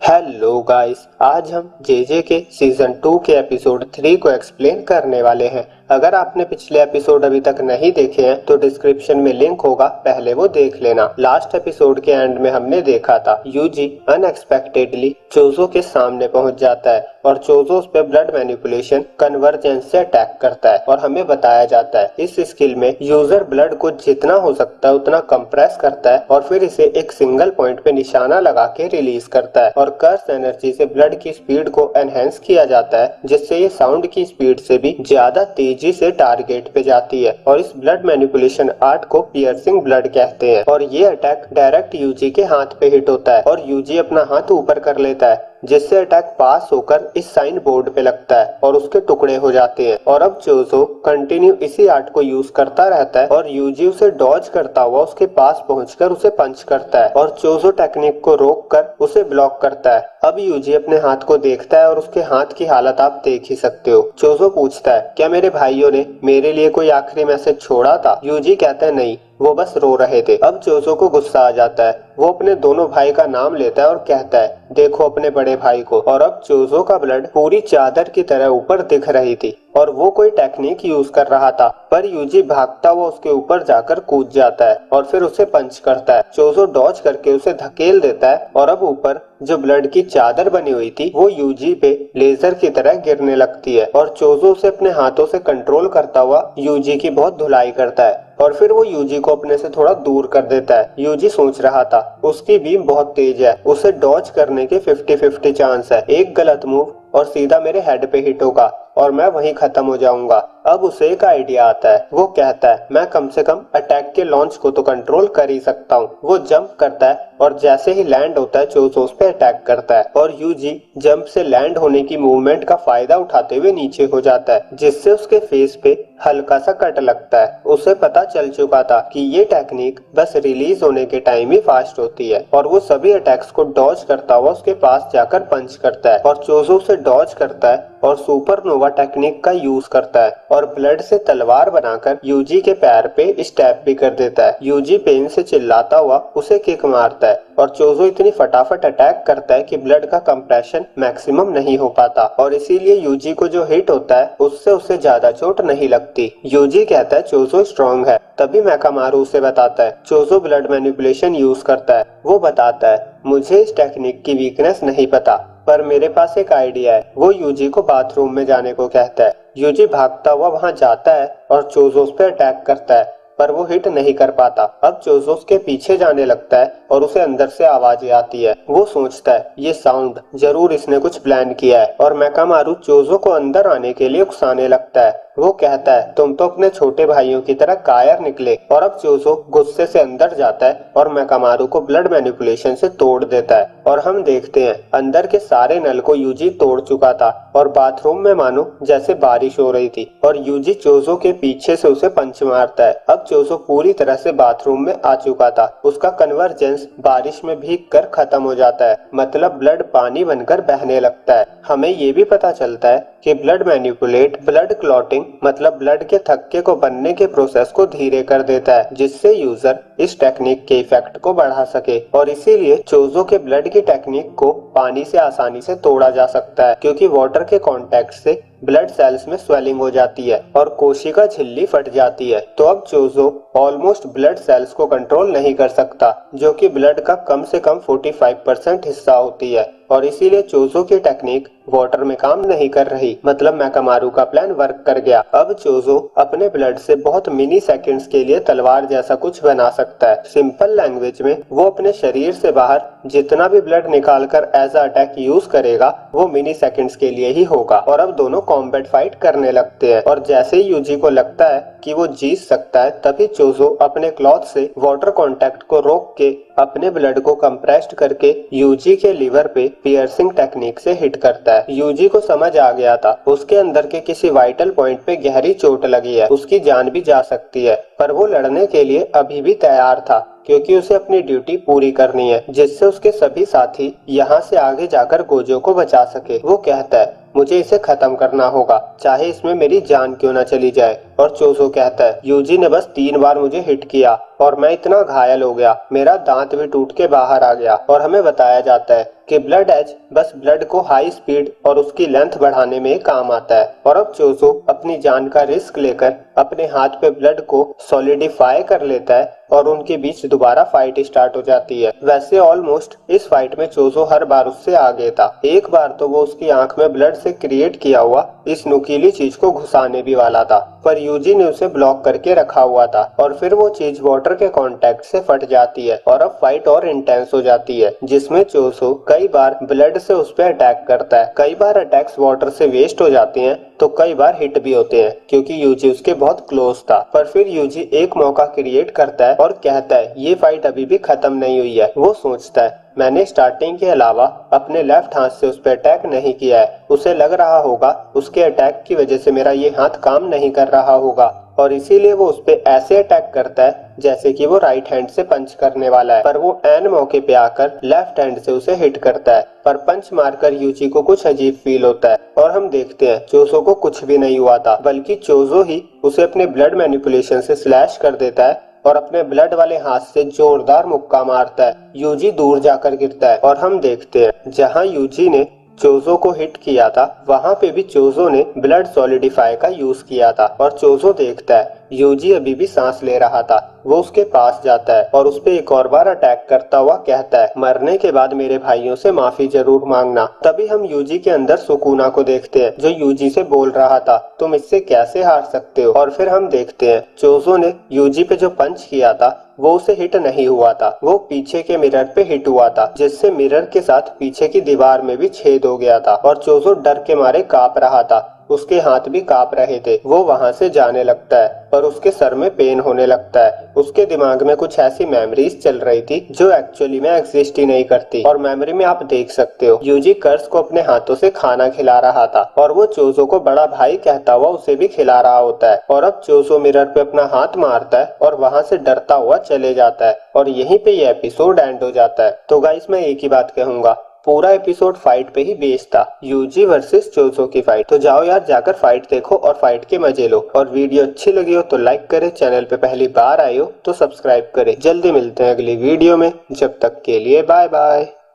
Hello guys, आज हम JJ के सीजन 2 के एपिसोड 3 को एक्सप्लेन करने वाले हैं। अगर आपने पिछले एपिसोड अभी तक नहीं देखे हैं तो डिस्क्रिप्शन में लिंक होगा, पहले वो देख लेना। लास्ट एपिसोड के एंड में हमने देखा था यूजी अनएक्सपेक्टेडली चोजो के सामने पहुंच जाता है और चोजो उस पे ब्लड मैनिपुलेशन कन्वर्जेंस से अटैक करता है और हमें बताया जाता है इस स्किल में यूजर ब्लड को जितना हो सकता है उतना कंप्रेस करता है और फिर इसे एक सिंगल पॉइंट पे निशाना लगा के रिलीज करता है और कर्स एनर्जी से ब्लड की स्पीड को एनहेंस किया जाता है, जिससे ये साउंड की स्पीड से भी ज्यादा तेजी से टारगेट पे जाती है। और इस ब्लड मैनिपुलेशन आर्ट को पियर्सिंग ब्लड कहते हैं और ये अटैक डायरेक्ट यूजी के हाथ पे हिट होता है और यूजी अपना हाथ ऊपर कर लेता है, जिससे अटैक पास होकर इस साइन बोर्ड पे लगता है और उसके टुकड़े हो जाते हैं। और अब चोजो कंटिन्यू इसी आर्ट को यूज करता रहता है और यूजी उसे डॉज करता हुआ उसके पास पहुंचकर उसे पंच करता है और चोजो टेक्निक को रोककर उसे ब्लॉक करता है। अब यूजी अपने हाथ को देखता है और उसके हाथ की हालत आप देख ही सकते हो। चोजो पूछता है, क्या मेरे भाइयों ने मेरे लिए कोई आखिरी मैसेज छोड़ा था? यूजी कहता है, नहीं, वो बस रो रहे थे। अब चोजो को गुस्सा आ जाता है, वो अपने दोनों भाई का नाम लेता है और कहता है, देखो अपने बड़े भाई को। और अब चोजो का ब्लड पूरी चादर की तरह ऊपर दिख रही थी और वो कोई टेक्निक यूज कर रहा था, पर यूजी भागता हुआ उसके ऊपर जाकर कूद जाता है और फिर उसे पंच करता है। चोजो डॉज करके उसे धकेल देता है और अब ऊपर जो ब्लड की चादर बनी हुई थी वो यूजी पे लेजर की तरह गिरने लगती है और चोजो उसे अपने हाथों से कंट्रोल करता हुआ यूजी की बहुत धुलाई करता है और फिर वो यूजी को अपने से थोड़ा दूर कर देता है। यूजी सोच रहा था उसकी बीम बहुत तेज है, उसे डॉज करने के 50-50 चांस है। एक गलत मूव और सीधा मेरे हेड पे हिट होगा और मैं वहीं खत्म हो जाऊंगा। अब उसे एक आइडिया आता है, वो कहता है, मैं कम से कम अटैक के लॉन्च को तो कंट्रोल कर ही सकता हूँ। वो जंप करता है और जैसे ही लैंड होता है चोजो उस पे अटैक करता है और यूजी जंप से लैंड होने की मूवमेंट का फायदा उठाते हुए नीचे हो जाता है, जिससे उसके फेस पे हल्का सा कट लगता है। उसे पता चल चुका था कि ये टेक्निक बस रिलीज होने के टाइम ही फास्ट होती है और वो सभी अटैक्स को डॉज करता हुआ उसके पास जाकर पंच करता है और चोजो उसे डॉज करता है और सुपरनोवा टेक्निक का यूज करता है और ब्लड से तलवार बनाकर यूजी के पैर पे स्टैब भी कर देता है। यूजी पेन से चिल्लाता हुआ उसे किक मारता है और चोजो इतनी फटाफट अटैक करता है कि ब्लड का कंप्रेशन मैक्सिमम नहीं हो पाता और इसीलिए यूजी को जो हिट होता है उससे उसे ज्यादा चोट नहीं लगती। यूजी कहता है चोजो स्ट्रॉन्ग है, तभी मैकामारू उसे बताता है चोजो ब्लड मैनिपुलेशन यूज करता है। वो बताता है, मुझे इस टेक्निक की वीकनेस नहीं पता, पर मेरे पास एक आइडिया है। वो यूजी को बाथरूम में जाने को कहता है। यूजी भागता हुआ वहां जाता है और चोजो उस पर अटैक करता है, पर वो हिट नहीं कर पाता। अब चोजो उसके पीछे जाने लगता है और उसे अंदर से आवाजें आती है। वो सोचता है ये साउंड, जरूर इसने कुछ प्लान किया है और मैकामारू चोजो को अंदर आने के लिए उकसाने लगता है। वो कहता है, तुम तो अपने छोटे भाइयों की तरह कायर निकले। और अब चोजो गुस्से से अंदर जाता है और मैकामारू को ब्लड मैनिपुलेशन से तोड़ देता है और हम देखते हैं अंदर के सारे नल को यूजी तोड़ चुका था और बाथरूम में मानो जैसे बारिश हो रही थी और यूजी चोजो के पीछे से उसे पंच मारता है। अब चोजो पूरी तरह से बाथरूम में आ चुका था, उसका कन्वर्जेंस बारिश में भीग कर खत्म हो जाता है, मतलब ब्लड पानी बनकर बहने लगता है। हमें ये भी पता चलता है कि ब्लड मैनिपुलेट ब्लड क्लॉटिंग मतलब ब्लड के थक्के को बनने के प्रोसेस को धीरे कर देता है, जिससे यूजर इस टेक्निक के इफेक्ट को बढ़ा सके और इसीलिए चोजो के ब्लड की टेक्निक को पानी से आसानी से तोड़ा जा सकता है, क्योंकि वाटर के कांटेक्ट से ब्लड सेल्स में स्वेलिंग हो जाती है और कोशिका झिल्ली फट जाती है। तो अब चोजो ऑलमोस्ट ब्लड सेल्स को कंट्रोल नहीं कर सकता, जो कि ब्लड का कम से कम 45% हिस्सा होती है और इसीलिए चोजो की टेक्निक वाटर में काम नहीं कर रही, मतलब मैकामारू का प्लान वर्क कर गया। अब चोजो अपने ब्लड से बहुत मिनी सेकंड्स के लिए तलवार जैसा कुछ बना सकता है। सिंपल लैंग्वेज में वो अपने शरीर से बाहर जितना भी ब्लड निकालकर एज अटैक यूज करेगा वो मिनी सेकंड्स के लिए ही होगा। और अब दोनों कॉम्बैट फाइट करने लगते हैं और जैसे ही यूजी को लगता है कि वो जीत सकता है, तभी चोजो अपने क्लॉथ से वाटर कांटेक्ट को रोक के अपने ब्लड को कंप्रेस्ड करके यूजी के लीवर पे पियर्सिंग टेक्निक से हिट करता है। यूजी को समझ आ गया था उसके अंदर के किसी वाइटल पॉइंट पे गहरी चोट लगी है, उसकी जान भी जा सकती है, पर वो लड़ने के लिए अभी भी तैयार था क्योंकि उसे अपनी ड्यूटी पूरी करनी है, जिससे उसके सभी साथी यहाँ से आगे जाकर गोजो को बचा सके। वो कहता है, मुझे इसे खत्म करना होगा, चाहे इसमें मेरी जान क्यों न चली जाए। और चोजो कहता है, यूजी ने बस 3 बार मुझे हिट किया और मैं इतना घायल हो गया, मेरा दांत भी टूट के बाहर आ गया। और हमें बताया जाता है कि ब्लड एज बस ब्लड को हाई स्पीड और उसकी लेंथ बढ़ाने में काम आता है। और अब चोजो अपनी जान का रिस्क लेकर अपने हाथ पे ब्लड को सॉलिडिफाई कर लेता है और उनके बीच दोबारा फाइट स्टार्ट हो जाती है। वैसे ऑलमोस्ट इस फाइट में चोजो हर बार उससे आगे था। एक बार तो वो उसकी आंख में ब्लड से क्रिएट किया हुआ इस नुकीली चीज को घुसाने भी वाला था, पर यूजी ने उसे ब्लॉक करके रखा हुआ था और फिर वो चीज वाटर के कांटेक्ट से फट जाती है और अब फाइट और इंटेंस हो जाती है, जिसमें चोजो कई बार ब्लड से उस पर अटैक करता है। कई बार अटैक्स वाटर से वेस्ट हो जाते हैं तो कई बार हिट भी होते हैं क्योंकि यूजी उसके बहुत क्लोज था। पर फिर यूजी एक मौका क्रिएट करता है और कहता है ये फाइट अभी भी खत्म नहीं हुई है। वो सोचता है मैंने स्टार्टिंग के अलावा अपने लेफ्ट हाथ से उस पर अटैक नहीं किया है। उसे लग रहा होगा उसके अटैक की वजह से मेरा ये हाथ काम नहीं कर रहा होगा और इसीलिए वो उस पे ऐसे अटैक करता है जैसे कि वो राइट हैंड से पंच करने वाला है, पर वो एन मौके पे आकर लेफ्ट हैंड से उसे हिट करता है। पर पंच मारकर यूजी को कुछ अजीब फील होता है और हम देखते हैं चोजो को कुछ भी नहीं हुआ था, बल्कि चोजो ही उसे अपने ब्लड मैनिपुलेशन से स्लैश कर देता है और अपने ब्लड वाले हाथ से जोरदार मुक्का मारता है। यूजी दूर जाकर गिरता है और हम देखते हैं जहां यूजी ने चोजो को हिट किया था वहां पे भी चोजो ने ब्लड सॉलिडिफाई का यूज किया था और चोजो देखता है यूजी अभी भी सांस ले रहा था। वो उसके पास जाता है और उस पे एक और बार अटैक करता हुआ कहता है मरने के बाद मेरे भाइयों से माफी जरूर मांगना। तभी हम यूजी के अंदर सुकूना को देखते हैं जो यूजी से बोल रहा था तुम इससे कैसे हार सकते हो। और फिर हम देखते हैं चोजो ने यूजी पे जो पंच किया था वो उसे हिट नहीं हुआ था, वो पीछे के मिरर पे हिट हुआ था, जिससे मिरर के साथ पीछे की दीवार में भी छेद हो गया था और चोजो डर के मारे कांप रहा था। उसके हाथ भी कांप रहे थे। वो वहां से जाने लगता है पर उसके सर में पेन होने लगता है। उसके दिमाग में कुछ ऐसी मेमोरीज चल रही थी जो एक्चुअली में एग्जिस्ट ही नहीं करती। और मेमोरी में आप देख सकते हो यूजी कर्स को अपने हाथों से खाना खिला रहा था और वो चोजो को बड़ा भाई कहता हुआ उसे भी खिला रहा होता है। और अब चोजो मिरर पे अपना हाथ मारता है और वहां से डरता हुआ चले जाता है और यहीं पे ये एपिसोड एंड हो जाता है। तो गाइस मैं एक ही बात कहूंगा, पूरा एपिसोड फाइट पे ही बेस्ड था, यूजी वर्सेस चोजो की फाइट। तो जाओ यार जाकर फाइट देखो और फाइट के मजे लो। और वीडियो अच्छी लगी हो तो लाइक करे, चैनल पे पहली बार आए हो तो सब्सक्राइब करे। जल्दी मिलते हैं अगली वीडियो में, जब तक के लिए बाय बाय।